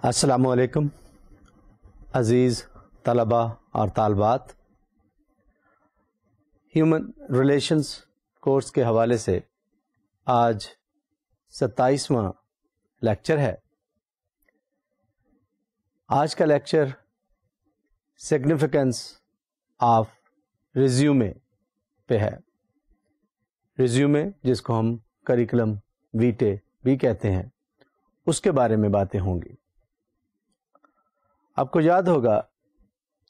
السلام علیکم عزیز طلباء اور طالبات. ہیومن ریلیشنز کورس کے حوالے سے آج 27واں لیکچر ہے. آج کا لیکچر سگنیفیکنس آف ریزیومے پہ ہے. ریزیومے جس کو ہم کریکولم ویٹے بھی کہتے ہیں، اس کے بارے میں باتیں ہوں گی. آپ کو یاد ہوگا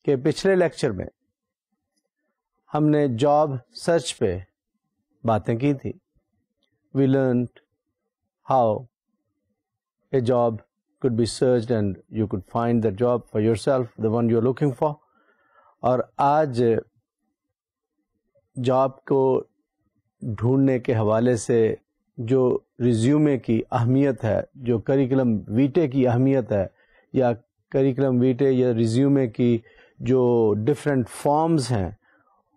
کہ پچھلے لیکچر میں ہم نے جاب سرچ پہ باتیں کی تھی. We learned how a job could be searched and you could find the job for yourself, the one you're looking for. اور آج جاب کو ڈھونڈنے کے حوالے سے جو ریزیومے کی اہمیت ہے، جو کریکولم ویٹے کی اہمیت ہے، یا کریکولم ویٹے یا ریزیومے کی جو ڈفرینٹ فارمز ہیں،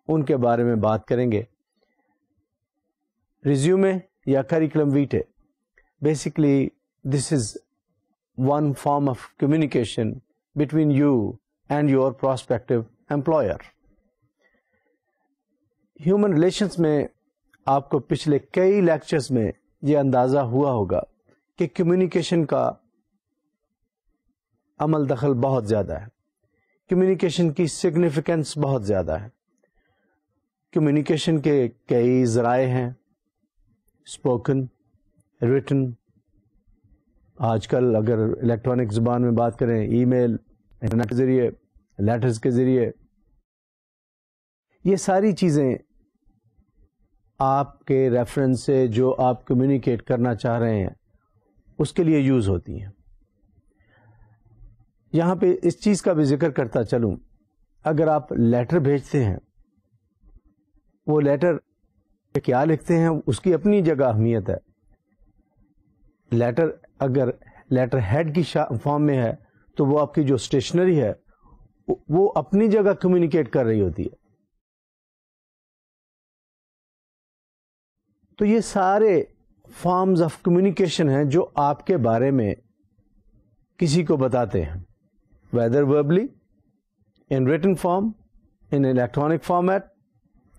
ان کے بارے میں بات کریں گے. ریزیومے یا curriculum vitae basically this is one form of communication between you and your prospective employer. Human relations میں آپ کو پچھلے کئی لیکچرز میں یہ اندازہ ہوا ہوگا کہ کمیونیکیشن کا عمل دخل بہت زیادہ ہے. کمیونیکیشن کی سگنیفیکنس بہت زیادہ ہے. کمیونیکیشن کے کئی ذرائع ہیں، اسپوکن، ریٹن. آج کل اگر الیکٹرانک زبان میں بات کریں، ای میل، انٹرنیٹ کے ذریعے، لیٹرز کے ذریعے، یہ ساری چیزیں آپ کے ریفرنس سے جو آپ کمیونیکیٹ کرنا چاہ رہے ہیں اس کے لیے یوز ہوتی ہیں. یہاں پہ اس چیز کا بھی ذکر کرتا چلوں، اگر آپ لیٹر بھیجتے ہیں، وہ لیٹر کیا لکھتے ہیں اس کی اپنی جگہ اہمیت ہے. لیٹر اگر لیٹر ہیڈ کی فارم میں ہے تو وہ آپ کی جو اسٹیشنری ہے وہ اپنی جگہ کمیونیکیٹ کر رہی ہوتی ہے. تو یہ سارے فارمز آف کمیونیکیشن ہیں جو آپ کے بارے میں کسی کو بتاتے ہیں، whether verbally, in written form, in electronic format,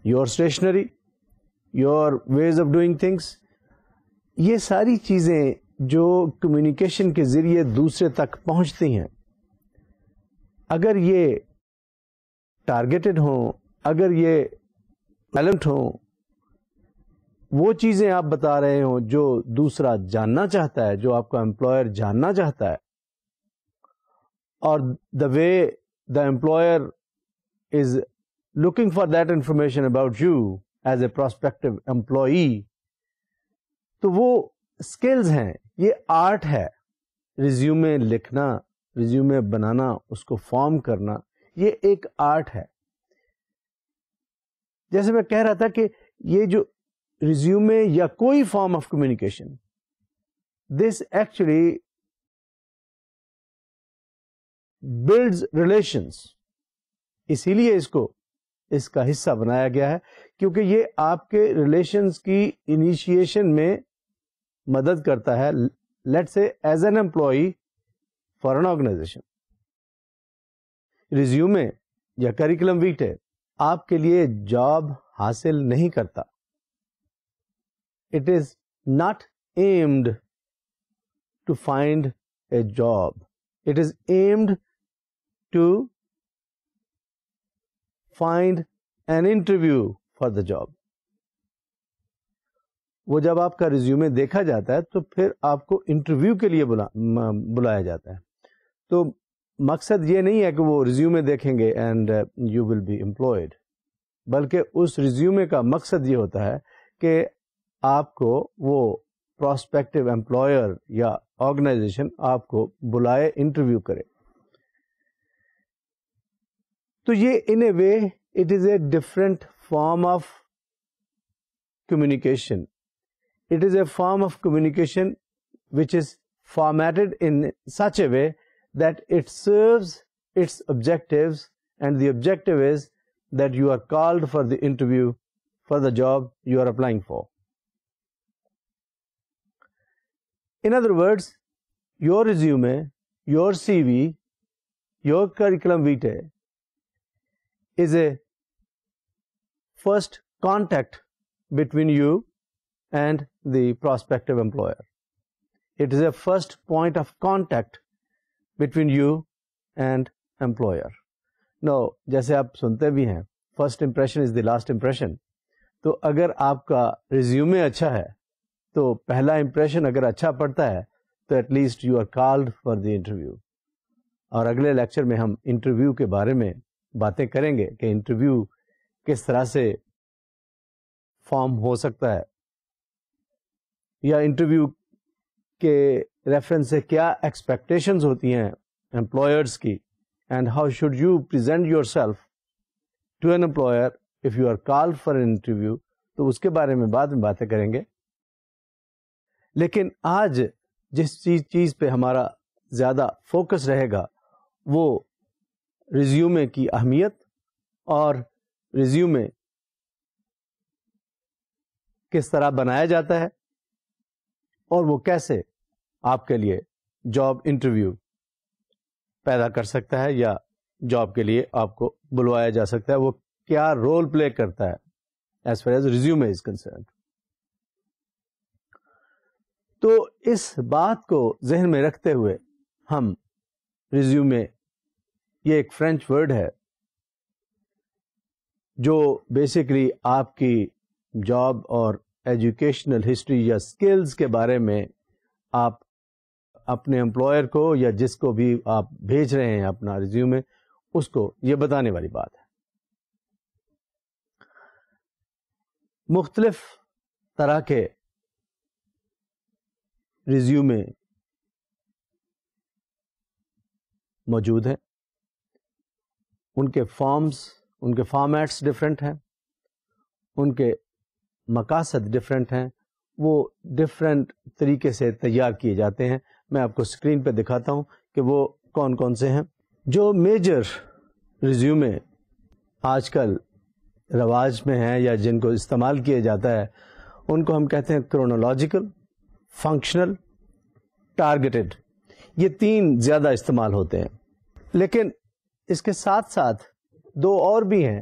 your stationery, your ways of doing things. یہ ساری چیزیں جو کمیونیکیشن کے ذریعے دوسرے تک پہنچتی ہیں، اگر یہ ٹارگیٹڈ ہوں، اگر یہ ٹیلنٹ ہوں، وہ چیزیں آپ بتا رہے ہوں جو دوسرا جاننا چاہتا ہے، جو آپ کا امپلائر جاننا چاہتا ہے، اور the way the employer is looking for that information about you as a prospective employee, تو وہ اسکلز ہیں، یہ آرٹ ہے. ریزیومے لکھنا، ریزیومے بنانا، اس کو فارم کرنا، یہ ایک آرٹ ہے. جیسے میں کہہ رہا تھا کہ یہ جو ریزیومے یا کوئی form of communication, this actually builds relations. اسی لیے اس کا حصہ بنایا گیا ہے، کیونکہ یہ آپ کے ریلیشنز کی انیشیشن میں مدد کرتا ہے. Let say as an employee for an organisation. Resume یا کریکولم ویٹے آپ کے لیے جاب حاصل نہیں کرتا. It is not aimed to find a job. It is aimed to find an interview for the job. وہ جب آپ کا ریزیومے دیکھا جاتا ہے تو پھر آپ کو انٹرویو کے لیے بلایا جاتا ہے. تو مقصد یہ نہیں ہے کہ وہ ریزیومے دیکھیں گے and you will be employed, بلکہ اس ریزیومے کا مقصد یہ ہوتا ہے کہ آپ کو وہ پراسپیکٹو امپلائر یا آرگنائزیشن آپ کو بلائے، انٹرویو کرے. تو یہ in a way it is a different form of communication. It is a form of communication which is formatted in such a way that it serves its objectives, and the objective is that you are called for the interview for the job you are applying for. In other words, your resume your CV, your curriculum vitae is a first contact between you and the prospective employer. It is a first point of contact between you and employer. Now, جیسے آپ سنتے بھی ہیں first impression is the last impression. تو اگر آپ کا resume اچھا ہے تو پہلا امپریشن اگر اچھا پڑتا ہے تو at least you are called for the interview. اور اگلے لیکچر میں ہم انٹرویو کے بارے میں باتیں کریں گے کہ انٹرویو کس طرح سے فارم ہو سکتا ہے, یا انٹرویو کے ریفرنس سے کیا ایکسپیکٹیشنز ہوتی ہیں امپلائرس کی, and how should you present yourself to an employer if you are called for an interview. تو اس کے بارے میں بعد میں باتیں کریں گے. لیکن آج جس چیز پہ ہمارا زیادہ فوکس رہے گا وہ ریزیومے کی اہمیت اور ریزیومے کس طرح بنایا جاتا ہے اور وہ کیسے آپ کے لیے جاب انٹرویو پیدا کر سکتا ہے یا جاب کے لیے آپ کو بلوایا جا سکتا ہے, وہ کیا رول پلے کرتا ہے as far as resume is concerned. تو اس بات کو ذہن میں رکھتے ہوئے ہم ریزیومے, یہ ایک فرینچ ورڈ ہے جو بیسکلی آپ کی جاب اور ایجوکیشنل ہسٹری یا اسکلز کے بارے میں آپ اپنے امپلائر کو یا جس کو بھی آپ بھیج رہے ہیں اپنا ریزیومے, اس کو یہ بتانے والی بات ہے. مختلف طرح کے ریزیومے موجود ہیں, ان کے فارمز, ان کے فارمیٹس ڈفرینٹ ہیں, ان کے مقاصد ڈفرینٹ ہیں, وہ ڈفرینٹ طریقے سے تیار کیے جاتے ہیں. میں آپ کو اسکرین پہ دکھاتا ہوں کہ وہ کون کون سے ہیں. جو میجر ریزیومے آج کل رواج میں ہیں یا جن کو استعمال کیا جاتا ہے ان کو ہم کہتے ہیں کرونالوجیکل, فنکشنل, ٹارگیٹڈ. یہ تین زیادہ استعمال ہوتے ہیں. لیکن اس کے ساتھ ساتھ دو اور بھی ہیں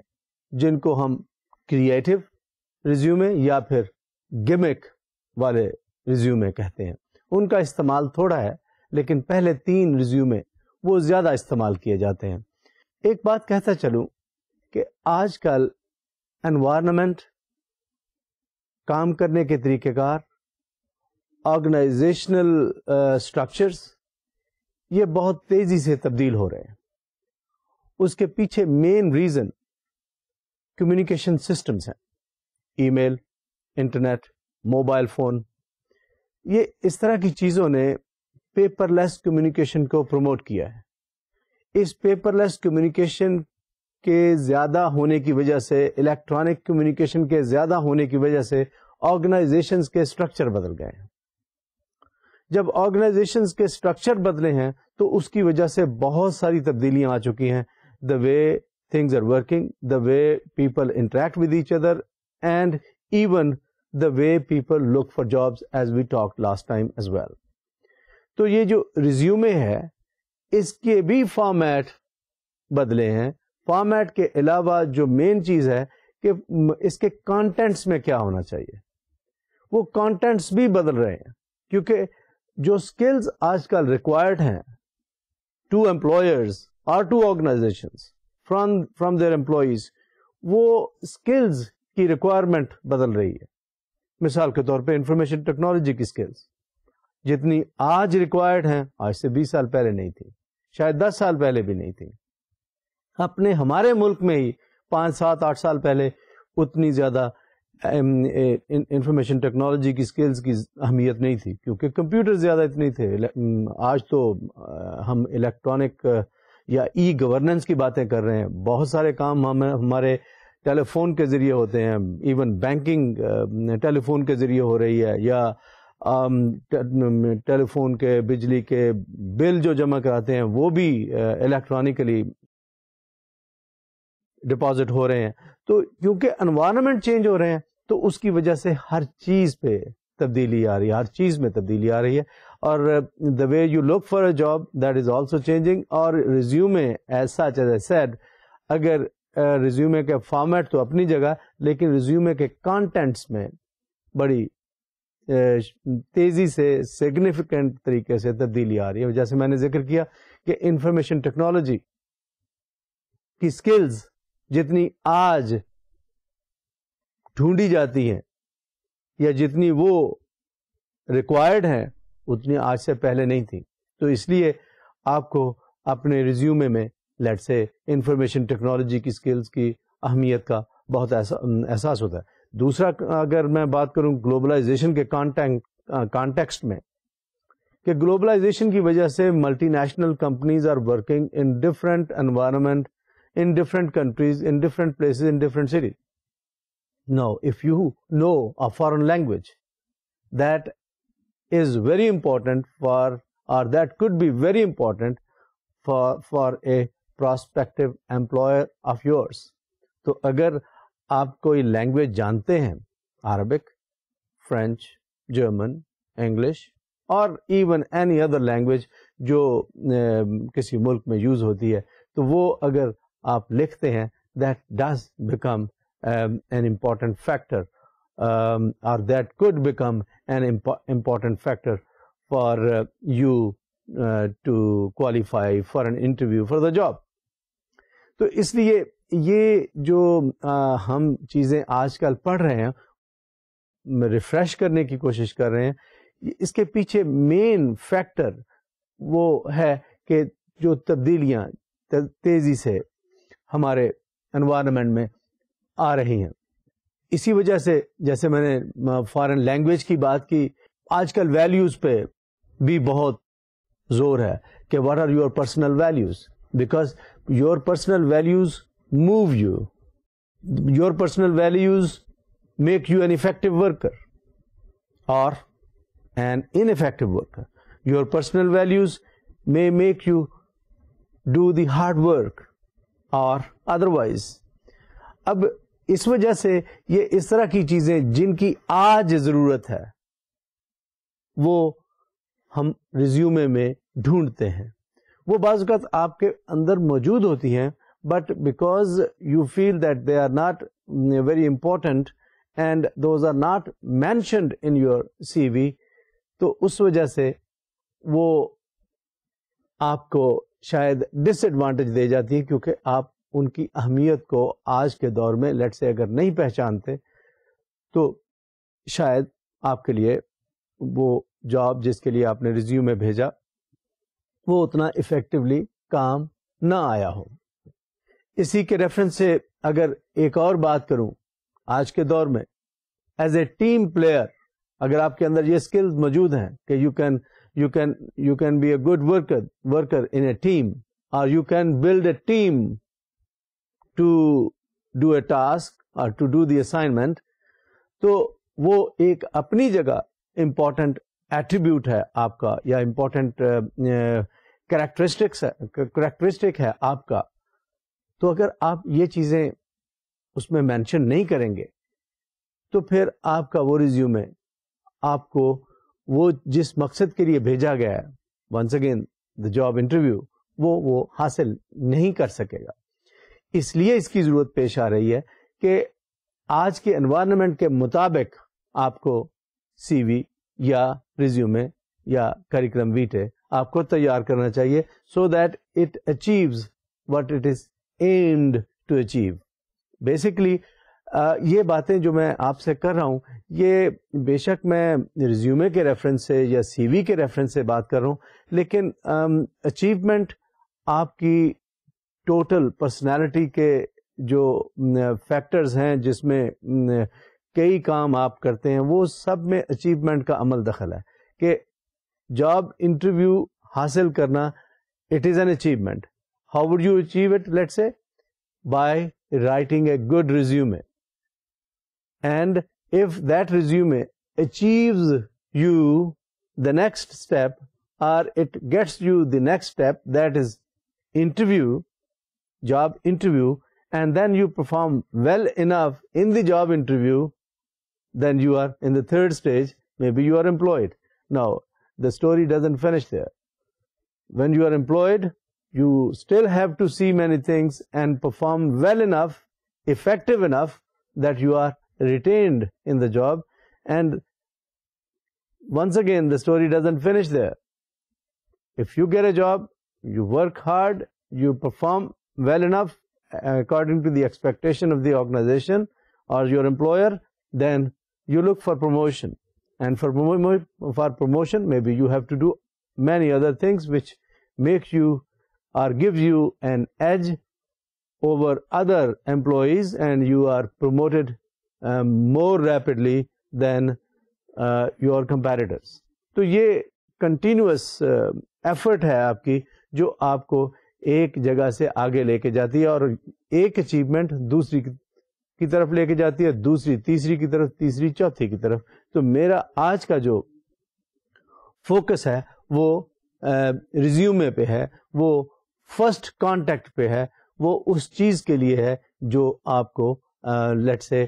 جن کو ہم کریٹو ریزیومے یا پھر گمک والے ریزیومے کہتے ہیں. ان کا استعمال تھوڑا ہے, لیکن پہلے تین ریزیومے وہ زیادہ استعمال کیے جاتے ہیں. ایک بات کہتا چلوں کہ آج کل انوائرمنٹ, کام کرنے کے طریقہ کار, آرگنائزیشنل اسٹرکچرز, یہ بہت تیزی سے تبدیل ہو رہے ہیں. اس کے پیچھے مین ریزن کمیونیکیشن سسٹمز ہیں, ای میل, انٹرنیٹ, موبائل فون. یہ اس طرح کی چیزوں نے پیپر لیس کمیونیکیشن کو پروموٹ کیا ہے. اس پیپر لیس کمیونیکیشن کے زیادہ ہونے کی وجہ سے, الیکٹرانک کمیونیکیشن کے زیادہ ہونے کی وجہ سے آرگنائزیشنز کے اسٹرکچر بدل گئے ہیں. جب آرگنائزیشنز کے اسٹرکچر بدلے ہیں تو اس کی وجہ سے بہت ساری تبدیلیاں آ چکی ہیں. The way things are working, the way people interact with each other, and even the way people look for jobs, as we talked last time as well. تو یہ جو ریزیومے ہے اس کے بھی فارمیٹ بدلے ہیں. فارمیٹ کے علاوہ جو مین چیز ہے کہ اس کے کانٹینٹس میں کیا ہونا چاہیے, وہ کانٹینٹس بھی بدل رہے ہیں, کیونکہ جو اسکلز آج کل ریکوائرڈ ہیں ٹو امپلائرز اور to organisations from their employees, وہ اسکلز کی ریکوائرمنٹ بدل رہی ہے. مثال کے طور پہ انفارمیشن ٹیکنالوجی کی اسکلز جتنی آج ریکوائرڈ ہیں آج سے 20 سال پہلے نہیں تھی, شاید 10 سال پہلے بھی نہیں تھی. اپنے ہمارے ملک میں ہی 5, 7, 8 سال پہلے اتنی زیادہ انفارمیشن ٹیکنالوجی کی اسکلز کی اہمیت نہیں تھی, کیونکہ کمپیوٹر زیادہ اتنے تھے. آج تو ہم الیکٹرانک یا ای گورننس کی باتیں کر رہے ہیں. بہت سارے کام ہمارے ٹیلی فون کے ذریعے ہوتے ہیں, ایون بینکنگ ٹیلی فون کے ذریعے ہو رہی ہے, یا ٹیلی فون کے بجلی کے بل جو جمع کراتے ہیں وہ بھی الیکٹرانکلی ڈپازٹ ہو رہے ہیں. تو کیونکہ انوائرمنٹ چینج ہو رہے ہیں تو اس کی وجہ سے ہر چیز پہ تبدیلی آ رہی ہے, ہر چیز میں تبدیلی آ رہی ہے, اور the way you look for a job that is also changing. اور resume as such as I said, اگر ریزیومے کے فارمیٹ تو اپنی جگہ, لیکن ریزیومے کے کانٹینٹس میں بڑی تیزی سے سگنیفیکنٹ طریقے سے تبدیلی آ رہی ہے. جیسے میں نے ذکر کیا کہ انفارمیشن ٹیکنالوجی کی سکلز جتنی آج ڈھونڈی جاتی ہیں یا جتنی وہ ریکوائرڈ ہیں اتنی آج سے پہلے نہیں تھی. تو اس لیے آپ کو اپنے ریزیومے میں لیٹ سے انفارمیشن ٹیکنالوجی کی سکلز کی اہمیت کا بہت احساس ہوتا ہے. دوسرا, اگر میں بات کروں گلوبلائزیشن کے کانٹیکسٹ میں, کہ گلوبلائزیشن کی وجہ سے multinational companies are working in different environment, in different countries, in different places, in different cities. Now, if you know a foreign language, that is very important for, or that could be very important for a prospective employer of yours. تو اگر آپ کوئی language جانتے ہیں, Arabic, French, German, English, اور even any other language جو کسی ملک میں یوز ہوتی ہے, تو وہ اگر آپ لکھتے ہیں, that does become an important factor, or that could become an important factor for you to qualify for an interview for the job. تو اس لیے یہ جو ہم چیزیں آج کل پڑھ رہے ہیں, ریفریش کرنے کی کوشش کر رہے ہیں, اس کے پیچھے مین فیکٹر وہ ہے کہ جو تبدیلیاں تیزی سے ہمارے انوائرمنٹ میں آ رہی ہیں. اسی وجہ سے جیسے میں نے فارن لینگویج کی بات کی, آج کل ویلیوز پہ بھی بہت زور ہے کہ what are your personal values, because your personal values move you, your personal values make you an effective worker اور an ineffective worker. Your personal values may make you do the hard work or otherwise. اب اس وجہ سے یہ اس طرح کی چیزیں جن کی آج ضرورت ہے وہ ہم ریزیومے میں ڈھونڈتے ہیں. وہ بعض اوقات آپ کے اندر موجود ہوتی ہیں, but because you feel that they are not very important and those are not mentioned in your C V, تو اس وجہ سے وہ آپ کو شاید ڈس ایڈوانٹیج دے جاتی ہے, کیونکہ آپ ان کی اہمیت کو آج کے دور میں لیٹ سے اگر نہیں پہچانتے تو شاید آپ کے لیے وہ جاب جس کے لیے آپ نے ریزیومے بھیجا وہ اتنا افیکٹولی کام نہ آیا ہو. اسی کے ریفرنس سے اگر ایک اور بات کروں, آج کے دور میں ایز اے ٹیم پلیئر اگر آپ کے اندر یہ اسکلز موجود ہیں کہ you can be a good worker in a team, اور you can build a team to do a task اور ٹو ڈو دی اسائنمنٹ, تو وہ ایک اپنی جگہ امپورٹنٹ ایٹریبیوٹ ہے آپ کا, یا امپورٹنٹ کریکٹرسٹک ہے آپ کا. تو اگر آپ یہ چیزیں اس میں مینشن نہیں کریں گے تو پھر آپ کا وہ ریزیومے آپ کو وہ جس مقصد کے لیے بھیجا گیا ہے, once again the job interview, وہ حاصل نہیں کر سکے گا. اس لیے اس کی ضرورت پیش آ رہی ہے کہ آج کے انوائرمنٹ کے مطابق آپ کو سی وی یا ریزیومے یا کریکولم ویٹے آپ کو تیار کرنا چاہیے, so that it achieves what it is aimed to achieve. Basically یہ باتیں جو میں آپ سے کر رہا ہوں یہ بے شک میں ریزیومے کے ریفرنس سے یا سی وی کے ریفرنس سے بات کر رہا ہوں, لیکن اچیومنٹ آپ کی ٹوٹل پرسنالٹی کے جو فیکٹرز ہیں جس میں کئی کام آپ کرتے ہیں وہ سب میں اچیومنٹ کا عمل دخل ہے. کہ جاب انٹرویو حاصل کرنا it is an achievement. How would you achieve it? Let's say by writing a good resume, and if that resume achieves you the next step, or it gets you the next step, that is interview, job interview, and then you perform well enough in the job interview, then you are in the third stage, maybe you are employed. Now, the story doesn't finish there. When you are employed, you still have to see many things and perform well enough, effective enough that you are retained in the job. And once again, the story doesn't finish there. If you get a job, you work hard, you perform well enough according to the expectation of the organization or your employer, then you look for promotion. And for promotion, maybe you have to do many other things which make you or gives you an edge over other employees, and you are promoted more rapidly than your competitors. تو یہ continuous effort ہے آپ کی جو آپ کو ایک جگہ سے آگے لے کے جاتی ہے اور ایک اچیومنٹ دوسری کی طرف لے کے جاتی ہے, دوسری تیسری کی طرف, تیسری چوتھی کی طرف. تو میرا آج کا جو فوکس ہے وہ ریزیومے پہ ہے, وہ فرسٹ کانٹیکٹ پہ ہے, وہ اس چیز کے لیے ہے جو آپ کو لیٹ سے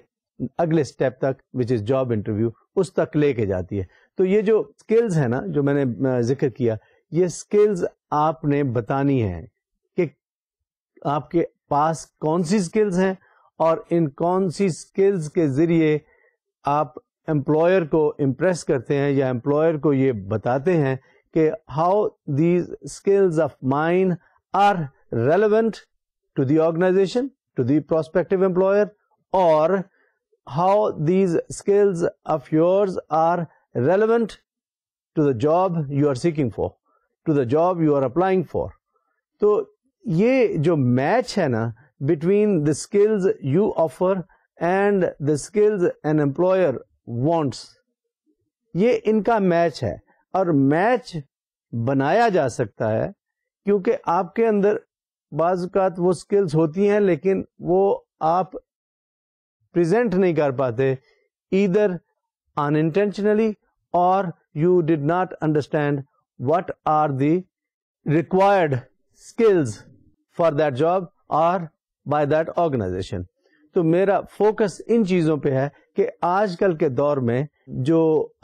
اگلے اسٹیپ تک وچ از جاب انٹرویو اس تک لے کے جاتی ہے. تو یہ جو اسکلز ہیں نا جو میں نے ذکر کیا, یہ اسکلز آپ نے بتانی ہیں کہ آپ کے پاس کون سی اسکلز ہیں اور ان کون سی اسکلز کے ذریعے آپ امپلائر کو امپریس کرتے ہیں یا امپلائر کو یہ بتاتے ہیں کہ how these skills of mine are relevant to the organisation, to the prospective employer, اور how these skills of yours are relevant to the job you are seeking for, to the job you are applying for. تو یہ جو match ہے نا between the skills you offer and the skills an employer wants, یہ ان کا match ہے. اور match بنایا جا سکتا ہے کیونکہ آپ کے اندر بعض اوقات وہ اسکلز ہوتی ہیں لیکن وہ آپ پریزنٹ نہیں کر پاتے, either unintentionally or you did not understand what are the required skills for that job or by that organization. تو میرا فوکس ان چیزوں پہ ہے کہ آج کل کے دور میں جو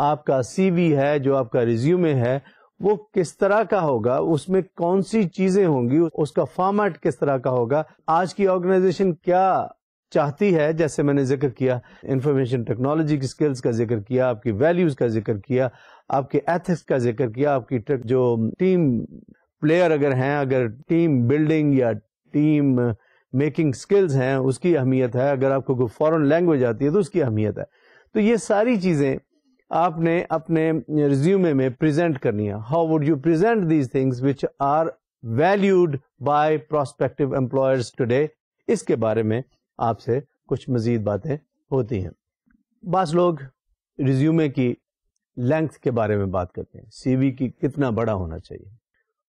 آپ کا سی وی ہے, جو آپ کا ریزیومے ہے, وہ کس طرح کا ہوگا, اس میں کون سی چیزیں ہوں گی, اس کا فارمیٹ کس طرح کا ہوگا, آج کی آرگنائزیشن کیا چاہتی ہے. جیسے میں نے ذکر کیا انفارمیشن ٹیکنالوجی کی اسکلز کا ذکر کیا, آپ کی ویلیوز کا ذکر کیا, آپ کے ایتھکس کا ذکر کیا, آپ کی جو ٹیم پلیئر اگر ہیں, اگر ٹیم بلڈنگ یا ٹیم میکنگ اسکلز ہیں اس کی اہمیت ہے, اگر آپ کو کوئی فورن لینگویج آتی ہے تو اس کی اہمیت ہے. تو یہ ساری چیزیں آپ نے اپنے ریزیومے میں پریزنٹ کرنی ہے. How would you present these things which are valued by prospective employers today. اس کے بارے میں آپ سے کچھ مزید باتیں ہوتی ہیں. بعض لوگ ریزیومے کی لینتھ کے بارے میں بات کرتے ہیں, سی وی کی کتنا بڑا ہونا چاہیے.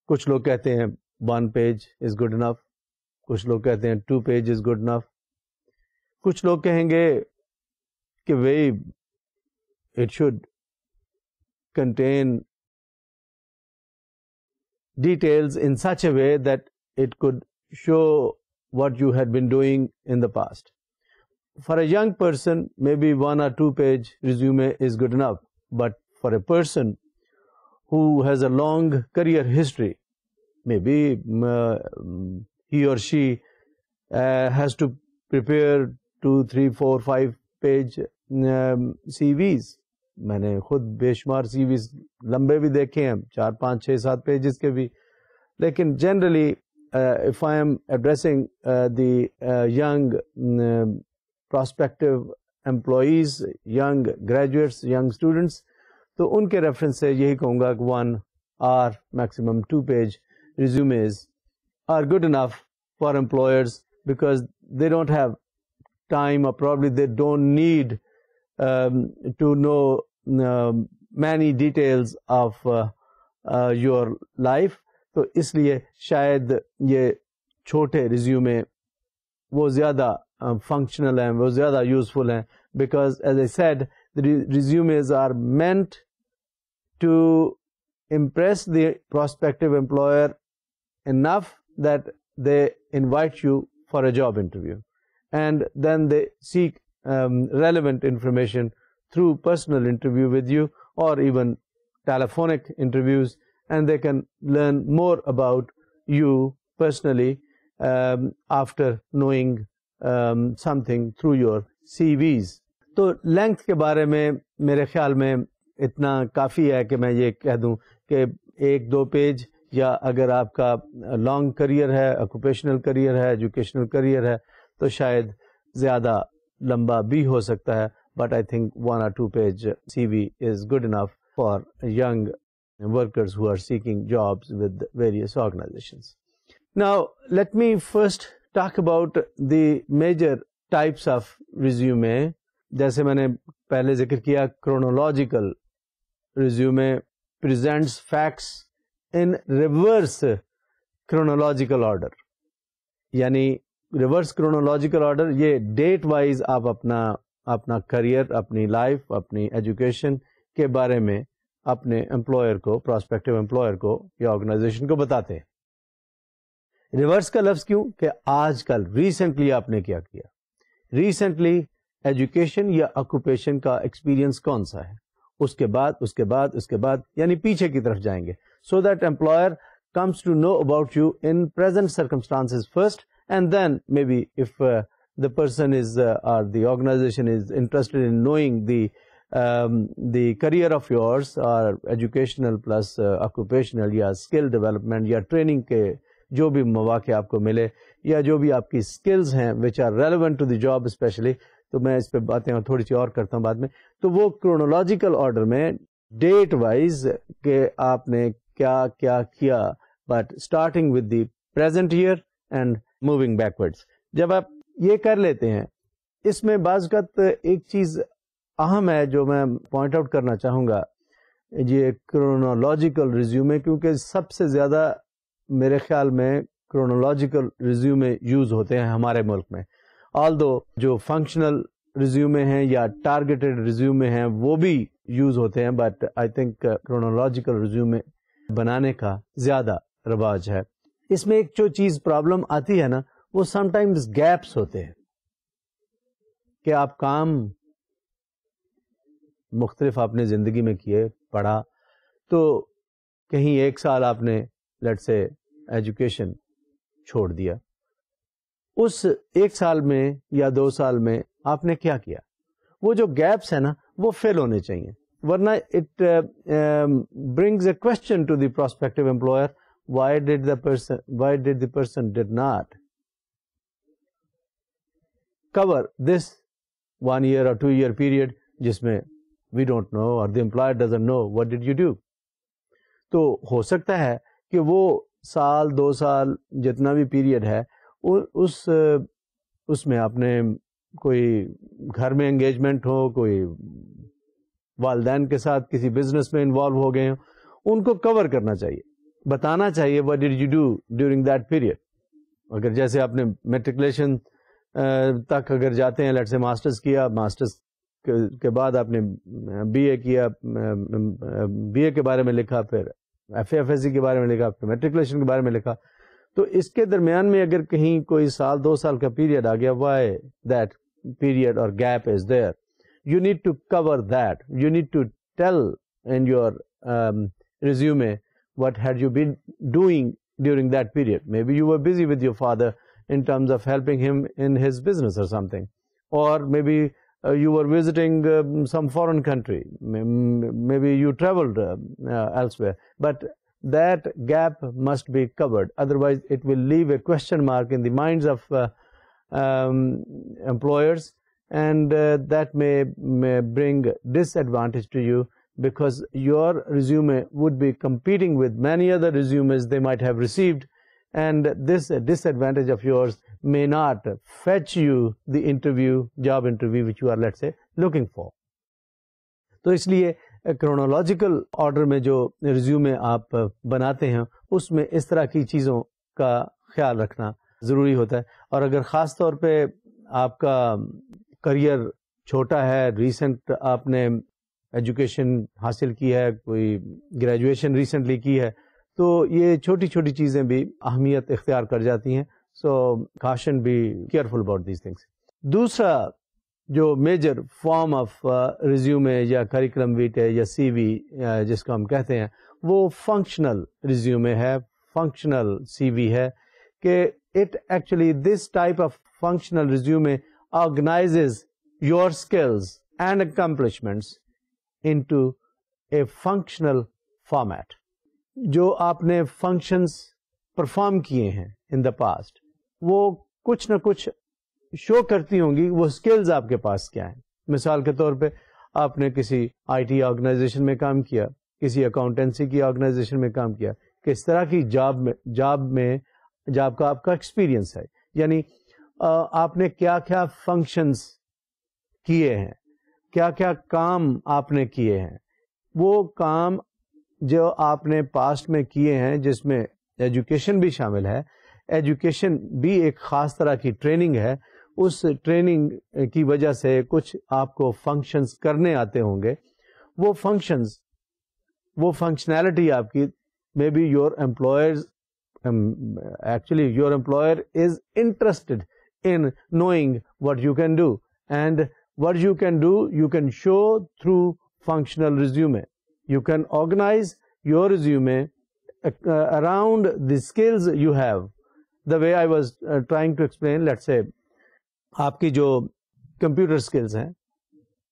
کچھ لوگ کہتے ہیں 1 page از گڈ انف, کچھ لوگ کہتے ہیں 2 page از گڈ انف, کچھ لوگ کہیں گے کہ وہی it should contain details in such a way that it could show what you had been doing in the past. For a young person, maybe 1 or 2 page resume is good enough. But for a person who has a long career history, maybe he or she has to prepare 2, 3, 4, 5 page CVs. میں نے خود بے شمار سی ویز لمبے بھی دیکھے ہیں, 4, 5, 6, 7 pages کے بھی. لیکن generally if I am addressing the young prospective employees, young graduates, young students, تو ان کے ریفرنس سے یہی کہوں گا کہ 1 or maximum 2 page resumes are good enough for employers because they don't have time or probably they don't need to know many details of your life. تو اس لیے شاید یہ چھوٹے ریزیومے وہ زیادہ فنکشنل ہیں, وہ زیادہ یوزفل ہیں, because as I said resumes are meant to impress the prospective employer enough that they invite you for a job interview and then they seek relevant information through personal interview with you or even telephonic interviews, and they can learn more about you personally after knowing something through your CVs. تو length کے بارے میں میرے خیال میں اتنا کافی ہے کہ میں یہ کہہ دوں کہ 1-2 پیج، یا اگر آپ کا لانگ کریئر ہے، آکوپیشنل کریئر ہے، ایجوکیشنل کریئر ہے، تو شاید زیادہ لمبا بھی ہو سکتا ہے. But I think 1 or 2 page CV is good enough for young workers who are seeking jobs with various organizations. Now, let me first talk about the major types of resume. جیسے میں نے پہلے ذکر کیا، chronological resume presents facts in reverse chronological order. یعنی reverse chronological order, یہ date wise آپ اپنا کریئر، اپنی لائف، اپنی ایجوکیشن کے بارے میں اپنے امپلائر کو، پراسپیکٹو امپلائر کو یا آرگنائزیشن کو بتاتے ہیں. ریورس کا لفظ کیوں؟ کہ آج کل ریسنٹلی آپ نے کیا کیا، ریسنٹلی ایجوکیشن یا آکوپیشن کا ایکسپیرئنس کون سا ہے، اس کے بعد یعنی پیچھے کی طرف جائیں گے. So that employer comes to know about you in present circumstances first, and then maybe if the person is or the organization is interested in knowing the career of yours or educational plus occupational یا skill development یا training کے جو بھی مواقع آپ کو ملے یا جو بھی آپ کی skills ہیں which are relevant to the job especially، تو میں اس پہ باتیں اور تھوڑی سی اور کرتا ہوں بعد میں. تو وہ chronological order میں ڈیٹ وائز کہ آپ نے کیا کیا، but starting with the present year and moving backwards. جب آپ یہ کر لیتے ہیں، اس میں بعض اوقات ایک چیز اہم ہے جو میں پوائنٹ آؤٹ کرنا چاہوں گا، یہ کرونالوجیکل ریزیومے، کیونکہ سب سے زیادہ میرے خیال میں کرونالوجیکل ریزیومے یوز ہوتے ہیں ہمارے ملک میں. آلدو جو فنکشنل ریزیومے ہیں یا ٹارگیٹڈ ریزیومے ہیں وہ بھی یوز ہوتے ہیں، but I think chronological resume بنانے کا زیادہ رواج ہے. اس میں ایک جو چیز پرابلم آتی ہے نا، وہ سم ٹائمز گیپس ہوتے ہیں کہ آپ کام مختلف آپ نے زندگی میں کیے، پڑھا، تو کہیں 1 سال آپ نے لیٹ سے ایجوکیشن چھوڑ دیا، اس 1 سال میں یا 2 سال میں آپ نے کیا کیا، وہ جو گیپس ہیں نا وہ فل ہونے چاہیے، ورنہ it brings a question to the prospective employer, why did the person did not cover this 1 year or 2 year period جس میں we don't know or the employer doesn't know what did you do. تو ہو سکتا ہے کہ وہ 1-2 سال جتنا بھی پیریڈ ہے اس میں آپ نے کوئی گھر میں انگیجمنٹ ہو، کوئی والدین کے ساتھ کسی بزنس میں انوالو ہو گئے ہوں، ان کو کور کرنا چاہیے، بتانا چاہیے what did you do during that period. اگر جیسے آپ نے میٹریکولیشن تک اگر جاتے ہیں، لیٹ سے ماسٹرز کیا، ماسٹرز کے بعد آپ نے بی اے کیا، بی اے کے بارے میں لکھا، پھر F A F S C کے بارے میں لکھا، پھر میٹریکولیشن کے بارے میں لکھا، تو اس کے درمیان میں اگر کہیں کوئی 1-2 سال کا پیریڈ آ گیا، why that period or gap is there, you need to cover that. You need to tell in your resume what had you been doing during that period. Maybe you were busy with your father in terms of helping him in his business or something, or maybe you were visiting some foreign country, maybe you traveled elsewhere, but that gap must be covered, otherwise it will leave a question mark in the minds of employers, and that may bring disadvantage to you, because your resume would be competing with many other resumes they might have received, and this disadvantage of yours may not fetch you the job interview which you are, let's say, looking for. تو اس لیے chronological order میں جو resume آپ بناتے ہیں اس میں اس طرح کی چیزوں کا خیال رکھنا ضروری ہوتا ہے. اور اگر خاص طور پہ آپ کا کریئر چھوٹا ہے، ریسنٹ آپ نے ایجوکیشن حاصل کی ہے، کوئی گریجویشن ریسنٹلی کی ہے، تو یہ چھوٹی چھوٹی چیزیں بھی اہمیت اختیار کر جاتی ہیں. So caution be careful about these things. دوسرا جو میجر فارم آف ریزیومے یا کریکولم ویٹے یا سی وی جس کو ہم کہتے ہیں وہ فنکشنل ریزیومے ہے, فنکشنل سی وی ہے, کہ it actually this type of functional resume organizes your skills and accomplishments into a functional format. جو آپ نے فنکشنز پرفارم کیے ہیں ان دا پاسٹ وہ کچھ نہ کچھ شو کرتی ہوں گی, وہ اسکلز آپ کے پاس کیا ہیں. مثال کے طور پہ آپ نے کسی آئی ٹی آرگنائزیشن میں کام کیا, کسی اکاؤنٹنسی کی آرگنائزیشن میں کام کیا, کس طرح کی جاب کا آپ کا ایکسپیرئنس ہے, یعنی آپ نے کیا کیا فنکشنز کیے ہیں, کیا کیا کام آپ نے کیے ہیں. وہ کام جو آپ نے پاسٹ میں کیے ہیں جس میں ایجوکیشن بھی شامل ہے, ایجوکیشن بھی ایک خاص طرح کی ٹریننگ ہے, اس ٹریننگ کی وجہ سے کچھ آپ کو فنکشنز کرنے آتے ہوں گے. وہ فنکشنز, وہ فنکشنالٹی آپ کی may be your employers actually your employer is interested in knowing what you can do, and what you can do you can show through functional resume. You can organize your resume around the skills you have. The way I was trying to explain, let's say آپ کی جو computer skills ہیں,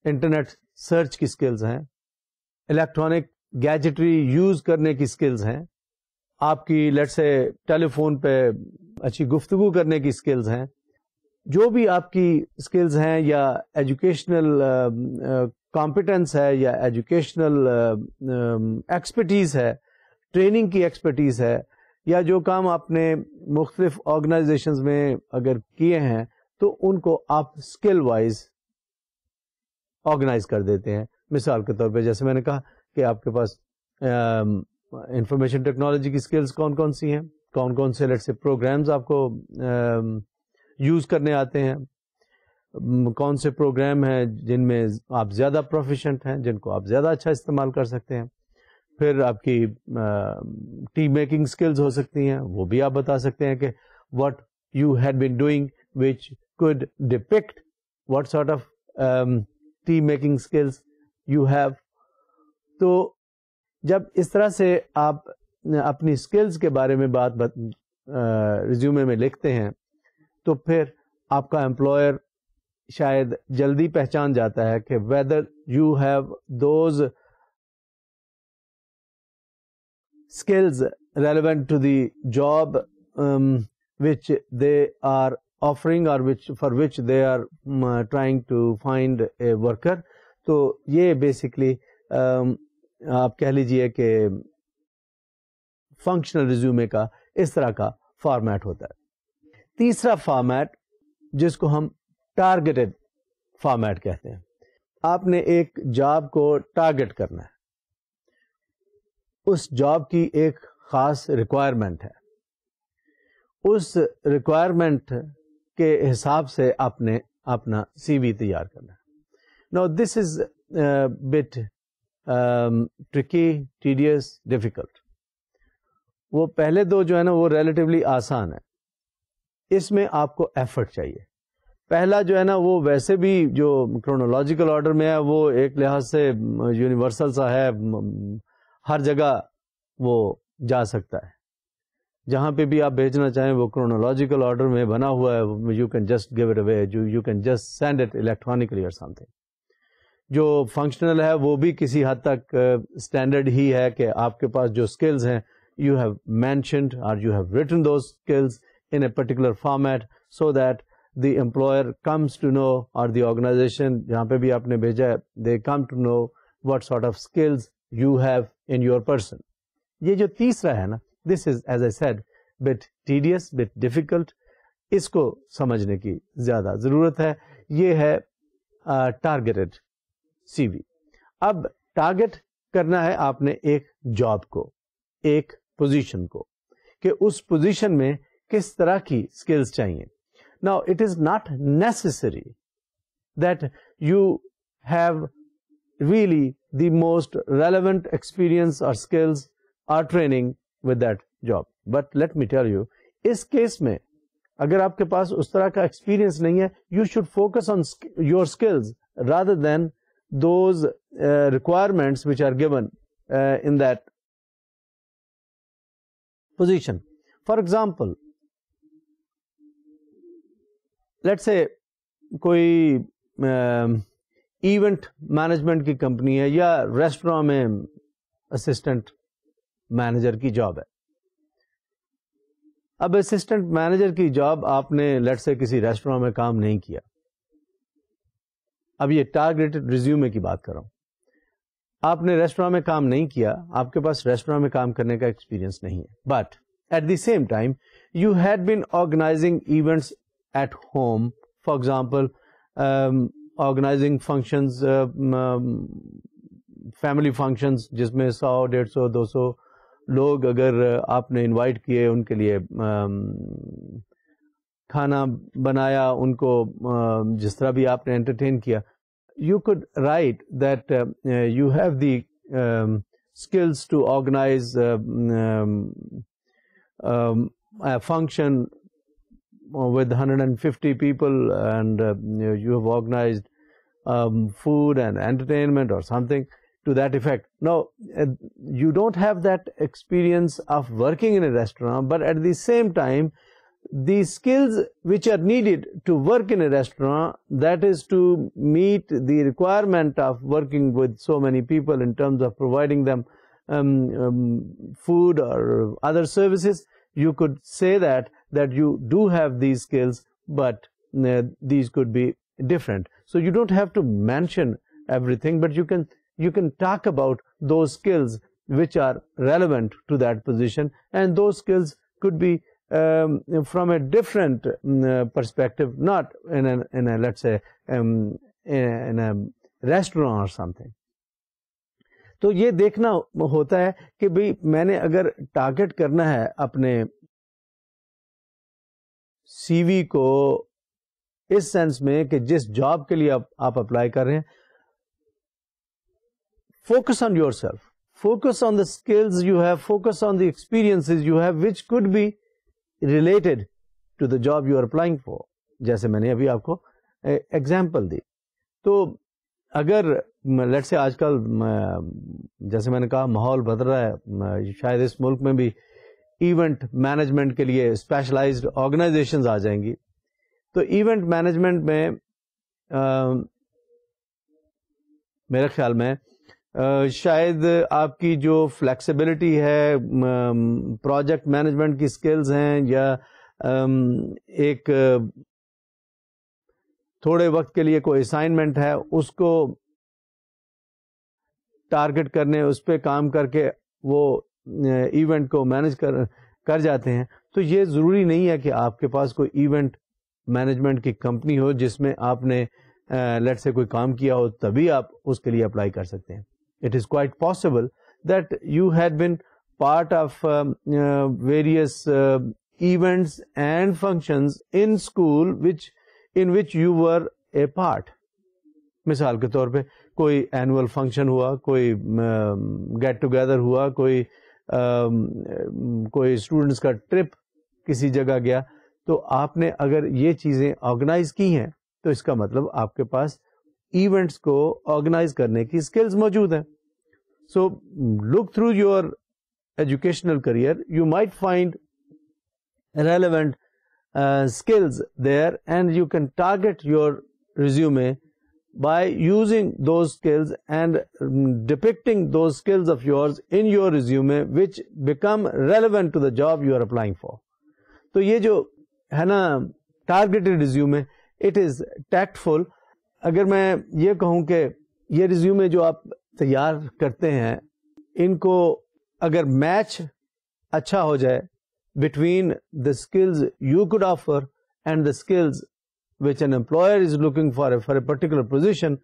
internet search کی skills ہیں, electronic gadgetry use کرنے کی skills ہیں, آپ کی لیٹس سے ٹیلی فون پہ اچھی گفتگو کرنے کی سکلز ہیں, جو بھی آپ کی سکلز ہیں, یا ایجوکیشنل کمپیٹنس ہے, یا ایجوکیشنل ایکسپرٹیز ہے, ٹریننگ کی ایکسپرٹیز ہے, یا جو کام آپ نے مختلف آرگنائزیشنز میں اگر کیے ہیں تو ان کو آپ اسکل وائز آرگنائز کر دیتے ہیں. مثال کے طور پہ جیسے میں نے کہا کہ آپ کے پاس انفارمیشن ٹیکنالوجی کی سکلز کون کون سی ہیں, کون کون سے لیٹ سے پروگرامز آپ کو یوز کرنے آتے ہیں, کون سے پروگرام ہیں جن میں آپ زیادہ پروفیشنٹ ہیں, جن کو آپ زیادہ اچھا استعمال کر سکتے ہیں. پھر آپ کی ٹیم میکنگ سکلز ہو سکتی ہیں, وہ بھی آپ بتا سکتے ہیں کہ what you had been doing which could depict what sort of team making skills you have. تو جب اس طرح سے آپ اپنی سکلز کے بارے میں بات ریزیومے میں لکھتے ہیں تو پھر آپ کا امپلائر شاید جلدی پہچان جاتا ہے کہ whether you have those skills relevant to the job which they are offering or for which they are trying to find a worker. تو یہ بیسکلی آپ کہہ لیجئے کہ فنکشنل ریزیومے کا اس طرح کا فارمیٹ ہوتا ہے. تیسرا فارمیٹ جس کو ہم ٹارگیٹڈ فارمیٹ کہتے ہیں, آپ نے ایک جاب کو ٹارگیٹ کرنا ہے, اس جاب کی ایک خاص ریکوائرمنٹ ہے, اس ریکوائرمنٹ کے حساب سے آپ نے اپنا سی وی تیار کرنا ہے. Now this is bit tricky, tedious, difficult. وہ پہلے دو جو ہے نا وہ ریلیٹیولی آسان ہے, اس میں آپ کو ایفرٹ چاہیے. پہلا جو ہے نا وہ ویسے بھی جو کرونالوجیکل آرڈر میں ہے وہ ایک لحاظ سے یونیورسل سا ہے, ہر جگہ وہ جا سکتا ہے, جہاں پہ بھی آپ بھیجنا چاہیں وہ کرونالوجیکل آرڈر میں بنا ہوا ہے, you can just give it away, you can just send it electronically اور سم تھنگ. جو فنکشنل ہے وہ بھی کسی حد تک اسٹینڈرڈ ہی ہے کہ آپ کے پاس جو اسکلز ہیں یو ہیو مینشنڈ اور you have written those skills in a particular format so that the employer comes to know, اور دی آرگنائزیشن جہاں پہ بھی آپ نے بھیجا ہے they come to know what sort of skills you have in your person. یہ جو تیسرا ہے نا, this is as I said bit tedious, bit difficult, اس کو سمجھنے کی زیادہ ضرورت ہے. یہ ہے targeted CV. اب ٹارگٹ کرنا ہے آپ نے ایک جاب کو, ایک پوزیشن کو, کہ اس پوزیشن میں کس طرح کی اسکلز چاہیے. Now it is not necessary that you have really the most relevant experience or skills or training with that job. But let me tell you, اس کیس میں اگر آپ کے پاس اس طرح کا ایکسپیرئنس نہیں ہے, you should focus on your skills rather than those requirements which are given in that position. For example, let's say کوئی ایونٹ مینجمنٹ کی کمپنی ہے یا ریسٹوراں میں اسسٹنٹ مینیجر کی جاب ہے. اب اسسٹنٹ مینیجر کی جاب آپ نے لیٹ سے کسی ریسٹوراں میں کام نہیں کیا. اب یہ ٹارگیٹڈ ریزیومے کی بات کر رہا ہوں. آپ نے ریسٹوراں میں کام نہیں کیا, آپ کے پاس ریسٹوراں میں کام کرنے کا ایکسپیرینس نہیں ہے, but at the same time you had been organising events at home. For example organising functions, family functions جس میں 100, 150, 200 لوگ اگر آپ نے انوائٹ کیے, ان کے لیے کھانا بنایا, ان کو جس طرح بھی آپ نے انٹرٹین کیا. You could write that you have the skills to organize a function with 150 people, and you have organized food and entertainment or something to that effect. Now, you don't have that experience of working in a restaurant, but at the same time, the skills which are needed to work in a restaurant, that is to meet the requirement of working with so many people in terms of providing them food or other services, you could say that you do have these skills, but these could be different. So you don't have to mention everything, but you can talk about those skills which are relevant to that position, and those skills could be from a different perspective, not in a let's say in a restaurant or something. تو یہ دیکھنا ہوتا ہے کہ بھئی میں نے اگر ٹارگٹ کرنا ہے اپنے سی وی کو اس سینس میں کہ جس جاب کے لیے آپ اپلائی کر رہے ہیں, focus on yourself, focus on the skills you have, focus on the experiences you have which could be related to the job you are applying for. جیسے میں نے ابھی آپ کو ایگزامپل دی. تو اگر لیٹ سے آج کل جیسے میں نے کہا ماحول بدل رہا ہے, شاید اس ملک میں بھی ایونٹ مینجمنٹ کے لیے اسپیشلائزڈ آرگنائزیشنز آ جائیں گی. تو ایونٹ مینجمنٹ میں میرے خیال میں شاید آپ کی جو فلیکسیبلٹی ہے, پروجیکٹ مینجمنٹ کی سکلز ہیں, یا ایک تھوڑے وقت کے لیے کوئی اسائنمنٹ ہے, اس کو ٹارگٹ کرنے, اس پہ کام کر کے وہ ایونٹ کو مینج کر جاتے ہیں. تو یہ ضروری نہیں ہے کہ آپ کے پاس کوئی ایونٹ مینجمنٹ کی کمپنی ہو جس میں آپ نے لیٹ سے کوئی کام کیا ہو, تبھی آپ اس کے لیے اپلائی کر سکتے ہیں. It is quite possible that you had been part of various events and functions in school in which you were a part. مثال کے طور پہ کوئی اینول فنکشن ہوا, کوئی گیٹ ٹوگیدر ہوا, کوئی اسٹوڈنٹس کا ٹرپ کسی جگہ گیا, تو آپ نے اگر یہ چیزیں آرگنائز کی ہیں تو اس کا مطلب آپ کے پاس ایونٹس کو آرگنائز کرنے کی اسکلز موجود ہیں. So look through your educational career, you might find relevant skills there, and you can target your resume by using those skills and depicting those skills of yours in your resume which become relevant to the job you are applying for. تو یہ جو ہے نا targeted resume, it is tactful. اگر میں یہ کہوں کہ یہ ریزیومے جو آپ تیار کرتے ہیں, ان کو اگر میچ اچھا ہو جائے between the skills you could offer and the skills which an employer is looking for a particular position,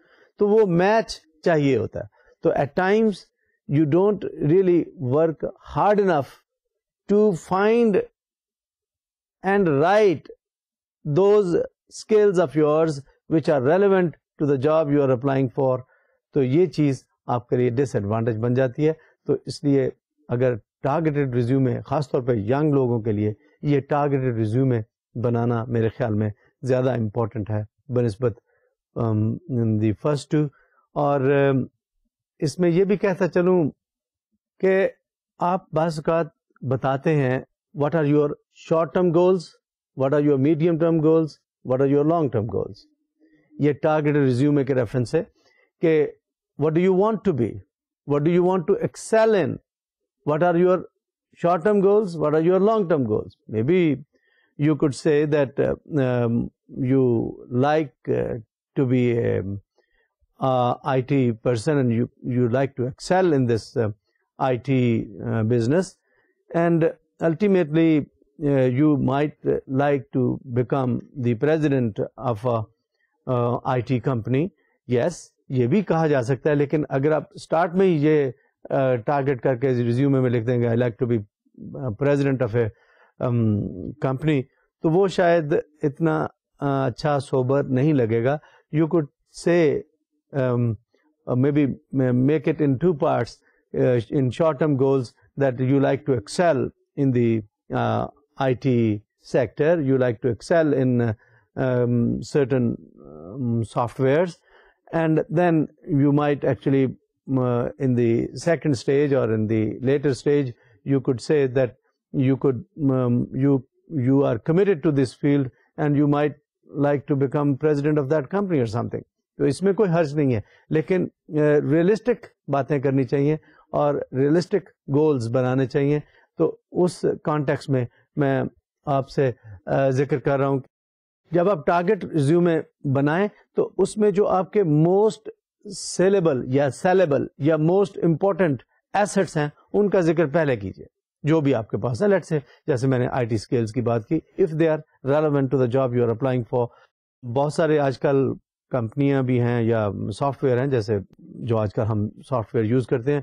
تو وہ میچ چاہیے ہوتا ہے. تو at times you don't really work hard enough to find and write those skills of yours which are relevant to the job you are applying for. تو یہ چیز آپ کے لیے ڈس ایڈوانٹیج بن جاتی ہے. تو اس لیے اگر ٹارگیٹڈ ریزیومے, خاص طور پہ ینگ لوگوں کے لیے یہ ٹارگیٹڈ ریزیومے بنانا میرے خیال میں زیادہ امپورٹنٹ ہے بنسبت دی فرسٹ ٹو. اور اس میں یہ بھی کہتا چلوں کہ آپ بعض اوقات بتاتے ہیں what are your short term goals, what are your medium term goals, what are your long term goals. یہ ٹارگیٹ ریزیومے کے ریفرنس ہے کہ what do you want to be, what do you want to excel in, what are your short term goals, what are your long term goals. Maybe you could say that you like to be a IT person and you like to excel in this IT business, and ultimately you might like to become the president of a IT company. Yes, یہ بھی کہا جا سکتا ہے, لیکن اگر آپ start میں ہی یہ ٹارگیٹ کر کے ریزیومے میں لکھ دیں گے I like to be president of a company, تو وہ شاید اتنا اچھا سوبر نہیں لگے گا. You could say maybe make it in 2 parts, in short term goals that you like to excel in the IT sector, you like to excel in certain softwares, and then you might actually in the second stage or in the later stage you could say that you could you are committed to this field and you might like to become president of that company or something. تو اس میں کوئی حرج نہیں ہے, لیکن realistic باتیں کرنی چاہیے اور ریئلسٹک گولز بنانے چاہیے. تو اس کانٹیکس میں میں آپ سے ذکر کر رہا ہوں, جب آپ ٹارگیٹ ریزیومے بنائیں تو اس میں جو آپ کے موسٹ سیلیبل یا سیلیبل یا موسٹ امپورٹنٹ ایسٹس ہیں ان کا ذکر پہلے کیجیے, جو بھی آپ کے پاس ہے. لیٹس سے جیسے میں نے آئی ٹی اسکلز کی بات کی, if they are relevant to the job you are applying for. بہت سارے آج کل کمپنیاں بھی ہیں یا سافٹ ویئر ہیں, جیسے جو آج کل ہم سافٹ ویئر یوز کرتے ہیں,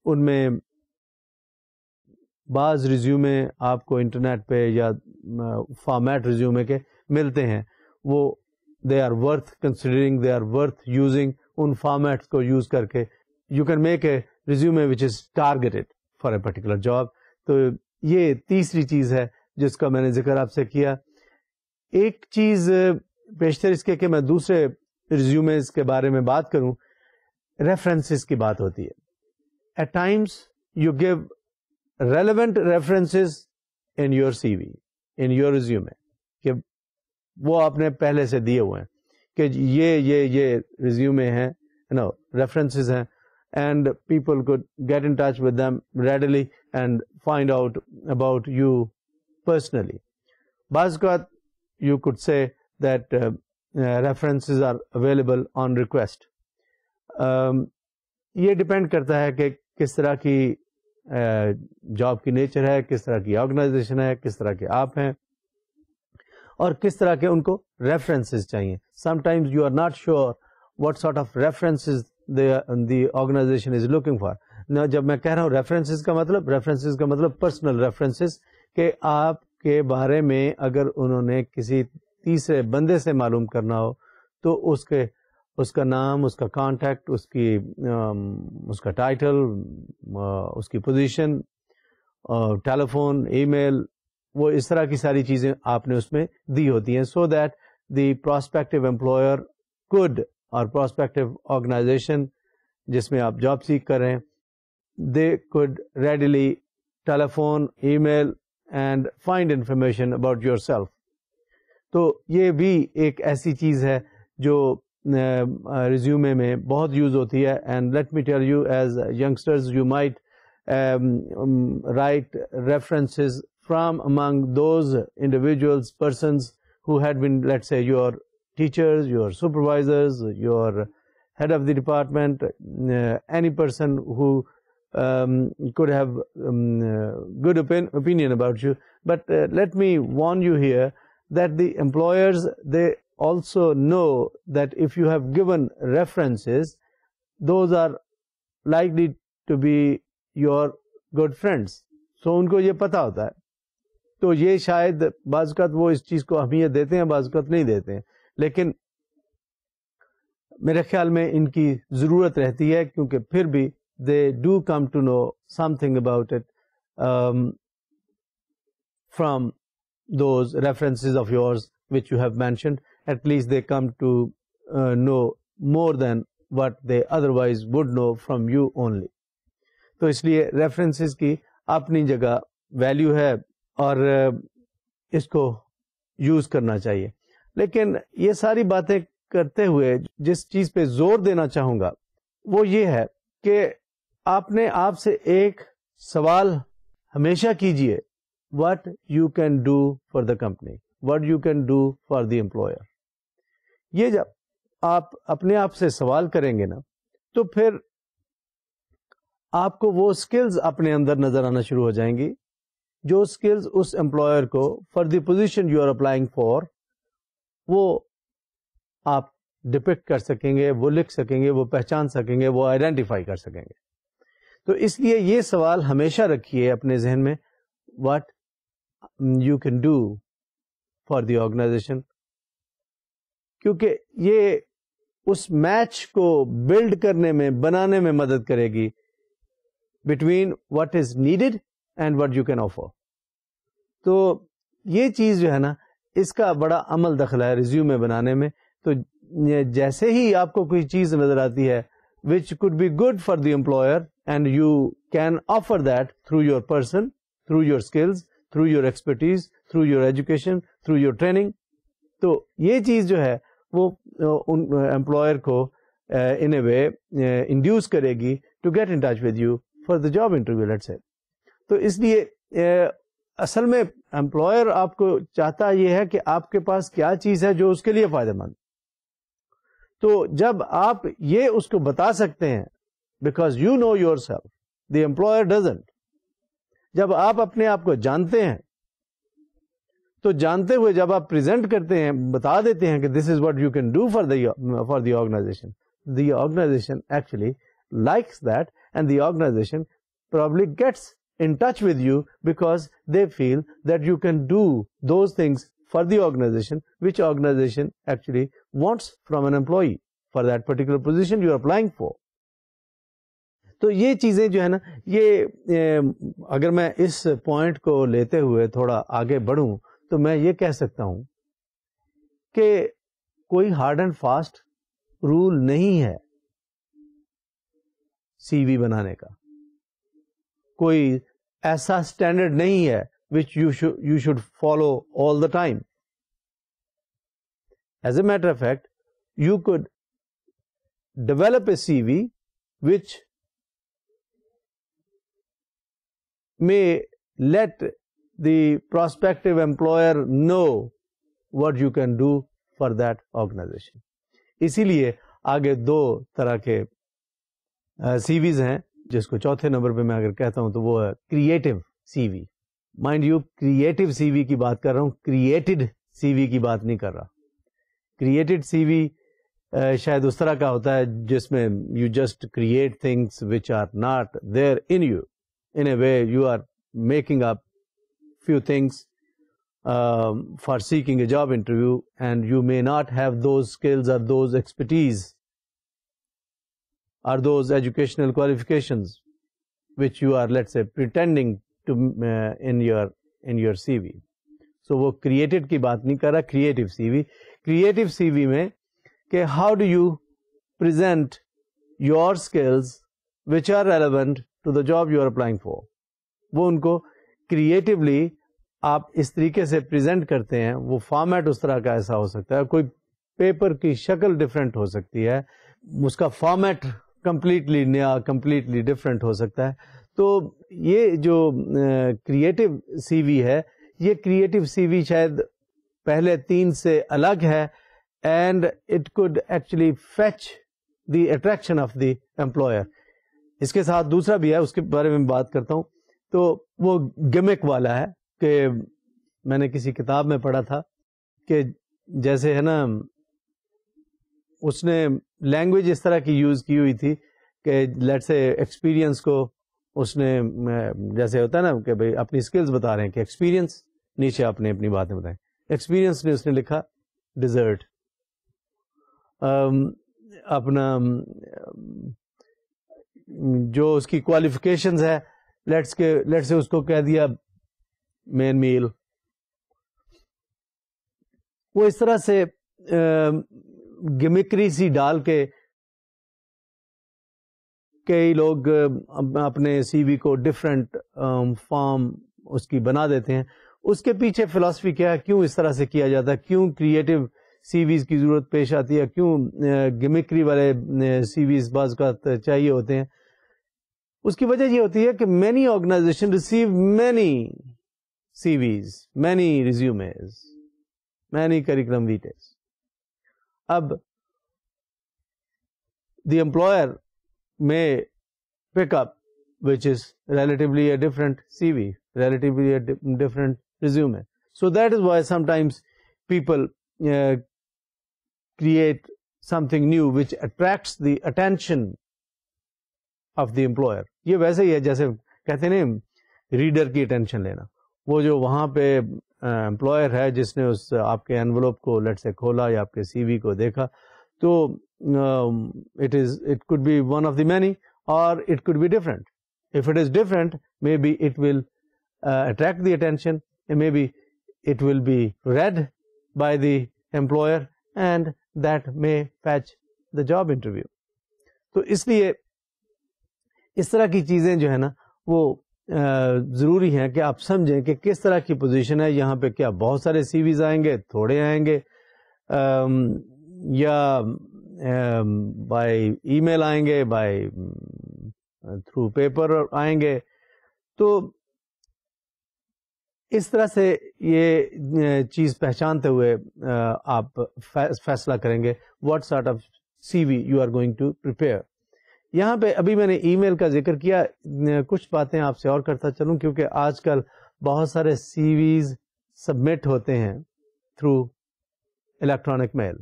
ان میں بعض ریزیومے آپ کو انٹرنیٹ پہ یا فارمیٹ ریزیومے کے ملتے ہیں, وہ they are worth considering, they are worth using. ان فارمیٹس کو یوز کر کے you can make a resume which is targeted for a particular job. تو یہ تیسری چیز ہے جس کا میں نے ذکر آپ سے کیا. ایک چیز بیشتر اس کے کہ میں دوسرے ریزیومز کے بارے میں بات کروں, ریفرنسز کی بات ہوتی ہے. At times you give relevant references in your C V, in your resume, کہ وہ آپ نے پہلے سے دیے ہوئے ہیں کہ یہ ریزیومے ہیں, ریفرنسز ہیں, and people could get in touch with them readily and find out about you personally. بعض اوقات you could say that references are available on request. یہ ڈپینڈ کرتا ہے کہ کس طرح کی جاب کی نیچر ہے, کس طرح کی آرگنائزیشن ہے, کس طرح کے آپ ہیں, اور کس طرح کے ان کو ریفرنسز چاہیے. Sometimes you are not sure what sort of references the organization is looking for. Now, جب میں کہہ رہا ہوں ریفرنسز کا مطلب پرسنل ریفرنسز, کہ آپ کے بارے میں اگر انہوں نے کسی تیسرے بندے سے معلوم کرنا ہو تو اس کا نام, اس کا کانٹیکٹ, اس کا ٹائٹل, اس کی پوزیشن, ٹیلی فون, ای میل, وہ اس طرح کی ساری چیزیں آپ نے اس میں دی ہوتی ہیں, so that the prospective employer could, اور پراسپیکٹو آرگنائزیشن جس میں آپ جاب سیک کر رہے ہیں, they could readily telephone, email and find information about yourself. تو یہ بھی ایک ایسی چیز ہے جو ریزیومے میں بہت یوز ہوتی ہے. And let me tell you, as youngsters you might write references from among those individuals, persons who had been, let's say, your teachers, your supervisors, your head of the department, any person who could have good opinion about you. But let me warn you here that the employers, they also know that if you have given references, those are likely to be your good friends. So ان کو یہ پتا ہوتا ہے, تو یہ شاید بعض اوقات وہ اس چیز کو اہمیت دیتے ہیں, بعض اوقات نہیں دیتے ہیں, لیکن میرے خیال میں ان کی ضرورت رہتی ہے, کیونکہ پھر بھی they do come to know something about it from those references of yours which you have mentioned. At least they come to know more than what they otherwise would know from you only. تو اس لیے references کی اپنی جگہ value ہے اور اس کو use کرنا چاہیے. لیکن یہ ساری باتیں کرتے ہوئے جس چیز پہ زور دینا چاہوں گا وہ یہ ہے کہ آپ نے آپ سے ایک سوال ہمیشہ کیجئے, what you can do for the company, what you can do for the employer. یہ جب آپ اپنے آپ سے سوال کریں گے نا تو پھر آپ کو وہ سکلز اپنے اندر نظر آنا شروع ہو جائیں گی جو سکلز اس امپلائر کو for the position you are applying for وہ آپ ڈپکٹ کر سکیں گے, وہ لکھ سکیں گے, وہ پہچان سکیں گے, وہ آئیڈینٹیفائی کر سکیں گے. تو اس لیے یہ سوال ہمیشہ رکھیے اپنے ذہن میں, what you can do for the organization, کیونکہ یہ اس میچ کو بلڈ کرنے میں, بنانے میں مدد کرے گی between what is needed and what you can offer. تو یہ چیز جو ہے نا اس کا بڑا عمل دخل ہے ریزیومے بنانے میں. تو جیسے ہی آپ کو کوئی چیز نظر آتی ہے which could be good for the employer and you can offer that through your person, through your skills, through your expertise, through your education, through your training. تو یہ چیز جو ہے وہ ان employer کو in a way induce کرے گی to get in touch with you for the job interview, let's say. تو اس لیے اصل میں employer آپ کو چاہتا یہ ہے کہ آپ کے پاس کیا چیز ہے جو اس کے لیے فائدہ مند. تو جب آپ یہ اس کو بتا سکتے ہیں because you know yourself, the employer doesn't. جب آپ اپنے آپ کو جانتے ہیں تو جانتے ہوئے جب آپ پریزنٹ کرتے ہیں, بتا دیتے ہیں کہ this is what you can do for the organization, the organization actually likes that and the organization probably gets in touch with you because they feel that you can do those things for the organization which organization actually wants from an employee for that particular position you are applying for. تو یہ چیزیں جو ہے نا یہ اگر میں اس point کو لیتے ہوئے تھوڑا آگے بڑھوں تو میں یہ کہہ سکتا ہوں کہ کوئی ہارڈ اینڈ فاسٹ رول نہیں ہے سی وی بنانے کا, کوئی ایسا اسٹینڈرڈ نہیں ہے which you should follow all the time. As a matter of fact, you could develop a CV which may let the prospective employer know what you can do for that organization. اسی لیے آگے دو طرح کے CVs ہیں, جس کو چوتھے number پہ میں اگر کہتا ہوں تو وہ ہے creative C V. Mind you creative C V کی بات کر رہا ہوں, کریٹڈ سی وی کی بات نہیں کر رہا. کریٹڈ سی وی شاید اس طرح کا ہوتا ہے جس میں you just create things which are not there in you, in a way you are making up few things for seeking a job interview and you may not have those skills اور those expertise or those educational qualifications which you are, let's say, pretending to in your CV. So وہ created کی بات نہیں کر رہا, creative CV. Creative CV میں کہ how do you present your skills which are relevant to the job you are applying for. وہ ان کو creatively آپ اس طریقے سے present کرتے ہیں, وہ فارمیٹ اس طرح کا ایسا ہو سکتا ہے, کوئی پیپر کی شکل ڈفرینٹ ہو سکتی ہے, اس کا فارمیٹ کمپلیٹلی نیا, کمپلیٹلی ڈفرینٹ ہو سکتا ہے. تو یہ جو کریٹو سی وی ہے, یہ کریٹو سی وی شاید پہلے 3 سے الگ ہے, and it could actually fetch the attraction of the employer. اس کے ساتھ دوسرا بھی ہے, اس کے بارے میں بات کرتا ہوں. تو وہ گمک والا ہے کہ میں نے کسی کتاب میں پڑھا تھا کہ جیسے ہے نا اس نے لینگویج اس طرح کی یوز کی ہوئی تھی کہ لیٹس سے ایکسپیرئنس کو اس نے جیسے ہوتا ہے نا کہ بھائی اپنی اسکلز بتا رہے ہیں کہ ایکسپیرئنس, نیچے آپ نے اپنی باتیں بتائیں, ایکسپیرئنس نے اس نے لکھا ڈیزرٹ. اپنا جو اس کی کوالیفیکیشنز ہے لیٹس سے اس کو کہہ دیا مین میل. وہ اس طرح سے گمکری سی ڈال کے کئی لوگ اپنے سی وی کو ڈفرینٹ فارم اس کی بنا دیتے ہیں. اس کے پیچھے فلاسفی کیا ہے, کیوں اس طرح سے کیا جاتا ہے, کیوں کریٹو سی ویز کی ضرورت پیش آتی ہے, کیوں گمکری والے سی ویز بعض کا چاہیے ہوتے ہیں. اس کی وجہ یہ ہوتی ہے کہ مینی آرگنائزیشن ریسیو مینی سی ویز, مینی ریزیومیز, مینی کریکولم ویٹیز. اب the employer may pick up which is relatively a different CV, relatively a different resume. So that is why sometimes people create something new which attracts the attention of the employer. یہ ویسے ہی ہے جیسے کہتے ہیں reader کی attention لینا. وہ جو وہاں پہ امپلائر ہے جس نے اس آپ کے انویلوپ کو لیٹ سے کھولا یا آپ کے سی وی کو دیکھا, تو it could be one of the many or it could be different. If it is different, maybe it will attract the attention, and maybe it will be read by the employer and that may fetch the job interview. تو اس لیے اس طرح کی چیزیں جو ہے نا وہ ضروری ہیں کہ آپ سمجھیں کہ کس طرح کی پوزیشن ہے یہاں پہ. کیا بہت سارے سی ویز آئیں گے, تھوڑے آئیں گے, یا بائی ای میل آئیں گے, بائی تھرو پیپر آئیں گے. تو اس طرح سے یہ چیز پہچانتے ہوئے آپ فیصلہ کریں گے what sort of C V you are going to prepare. یہاں پہ ابھی میں نے ای میل کا ذکر کیا, کچھ باتیں آپ سے اور کرتا چلوں کیونکہ آج کل بہت سارے سی ویز سبمٹ ہوتے ہیں through electronic mail,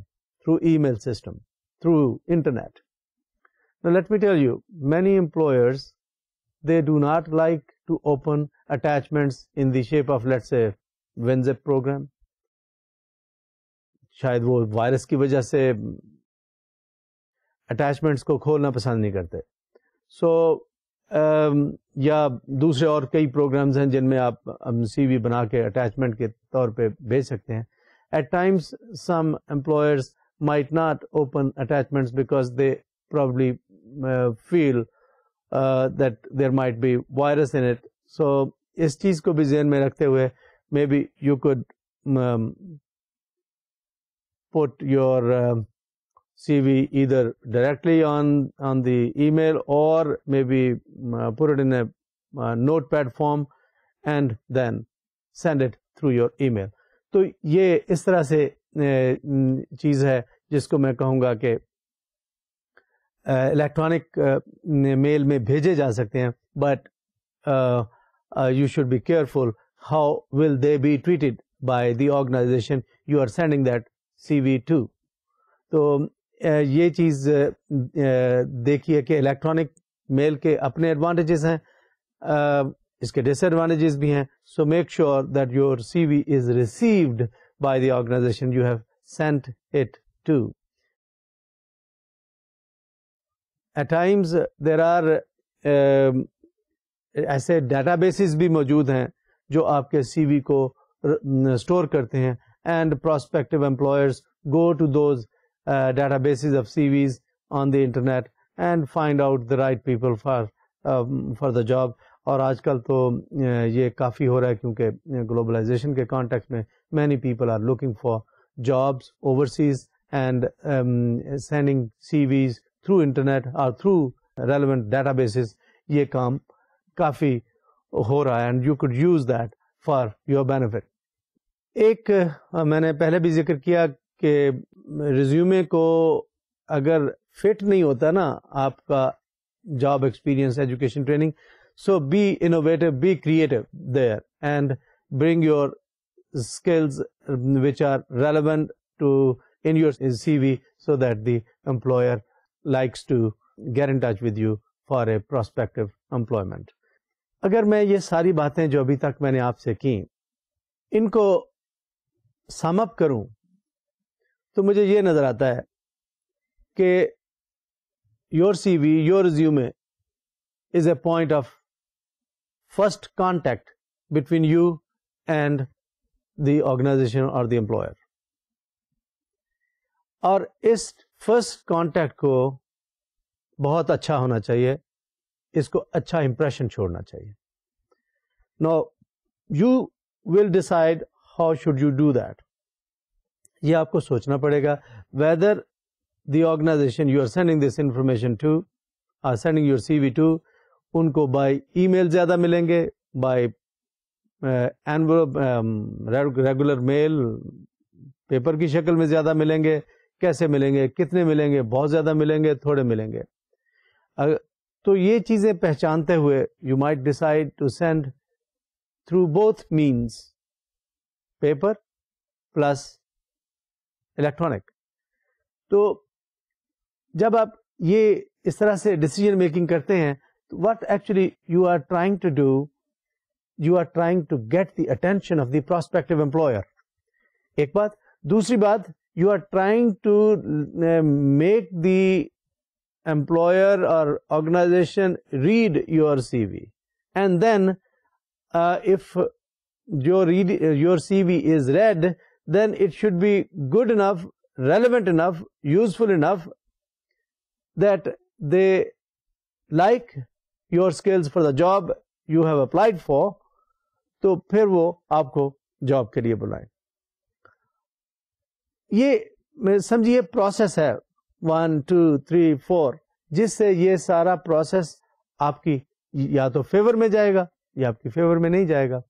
through email system, through internet. Now let me tell you, many employers, they do not like to open attachments in the shape of, let's say, WinZip program. شاید وہ virus کی وجہ سے attachments کو کھولنا پسند نہیں کرتے. سو یا دوسرے اور کئی پروگرامز ہیں جن میں آپ سی وی بنا کے اٹیچمنٹ کے طور پہ بھیج سکتے ہیں. At times, some employers might not open attachments because they probably feel that there might be virus in it. So اس چیز کو بھی ذہن میں رکھتے ہوئے maybe you could put your CV either directly on the email or maybe put it in a notepad form and then send it through your email. تو یہ اس طرح سے چیز ہے جس کو میں کہوں گا کہ الیکٹرانک میل میں بھیجے جا سکتے ہیں, but you should be careful how will they be treated by the organization you are sending that C V to. تو یہ چیز دیکھیے کہ الیکٹرانک میل کے اپنے ایڈوانٹیجز ہیں, اس کے ڈس ایڈوانٹیجز بھی ہیں. So make sure that your C V is received by the organization you have sent it to. At times there are ایسے ڈیٹا بیسز بھی موجود ہیں جو آپ کے سی وی کو اسٹور کرتے ہیں, and prospective employers go to those databases of C Vs on the internet and find out the right people for the job. اور آج کل تو یہ کافی ہو رہا ہے کیونکہ گلوبلائزیشن کے کانٹیکس میں many people are looking for jobs overseas and sending C Vs through internet اور تھرو ریلیونٹ ڈیٹا بیسز. یہ کام کافی ہو رہا ہے and you could use that for your benefit. ایک میں نے پہلے بھی ذکر کیا کہ ریزیومے کو اگر فٹ نہیں ہوتا نا آپ کا job experience, education, training, so be innovative, be creative there and bring your skills which are relevant to in your CV so that the employer likes to get in touch with you for a prospective employment. اگر میں یہ ساری باتیں جو ابھی تک میں نے آپ سے کی ان کو سم اپ کروں تو مجھے یہ نظر آتا ہے کہ your CV, your resume is a point of first contact between you and the organization or the employer. اور اس فرسٹ کانٹیکٹ کو بہت اچھا ہونا چاہیے, اس کو اچھا امپریشن چھوڑنا چاہیے. Now you will decide how should you do that. یہ آپ کو سوچنا پڑے گا whether the organization you are sending this information to, are sending your CV to, ان کو by email زیادہ ملیں گے, by envelope, regular mail, paper کی شکل میں زیادہ ملیں گے, کیسے ملیں گے, کتنے ملیں گے, بہت زیادہ ملیں گے, تھوڑے ملیں گے. تو یہ چیزیں پہچانتے ہوئے you might decide to send through both means, paper plus electronic. تو جب آپ یہ اس طرح سے ڈیسیجن میکنگ کرتے ہیں, what actually you are trying to do, you are trying to get the attention of the prospective employer. ایک بات. دوسری بات, you are trying to make the employer or organization read your CV, and then if your CV is read, then it should be good enough, relevant enough, useful enough that they like your skills for the job you have applied for. تو پھر وہ آپ کو job کے لیے بلائیں. یہ سمجھیے پروسیس ہے 1 2 3 4, جس سے یہ سارا پروسیس آپ کی یا تو فیور میں جائے گا یا آپ کی فیور میں نہیں جائے گا.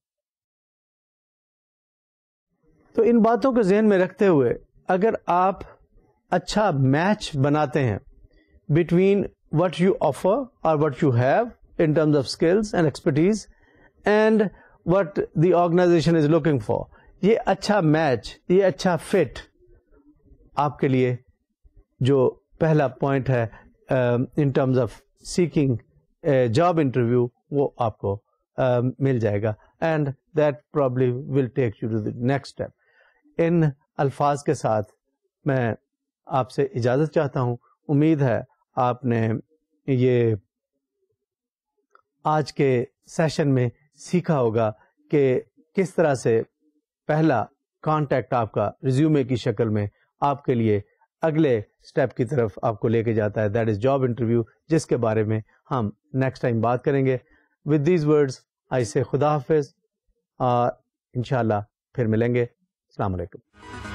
تو ان باتوں کو ذہن میں رکھتے ہوئے اگر آپ اچھا میچ بناتے ہیں between what you offer or what you have in terms of skills and expertise and what the organization is looking for, یہ اچھا میچ, یہ اچھا فٹ آپ کے لیے جو پہلا پوائنٹ ہے in terms of seeking a job interview, وہ آپ کو مل جائے گا, and that probably will take you to the next step. ان الفاظ کے ساتھ میں آپ سے اجازت چاہتا ہوں. امید ہے آپ نے یہ آج کے سیشن میں سیکھا ہوگا کہ کس طرح سے پہلا کانٹیکٹ آپ کا ریزیومے کی شکل میں آپ کے لیے اگلے اسٹیپ کی طرف آپ کو لے کے جاتا ہے, دیٹ از جاب انٹرویو, جس کے بارے میں ہم نیکسٹ ٹائم بات کریں گے. ود دیز ورڈز آئی سے خدا حافظ, اور انشاءاللہ پھر ملیں گے. السلام علیکم.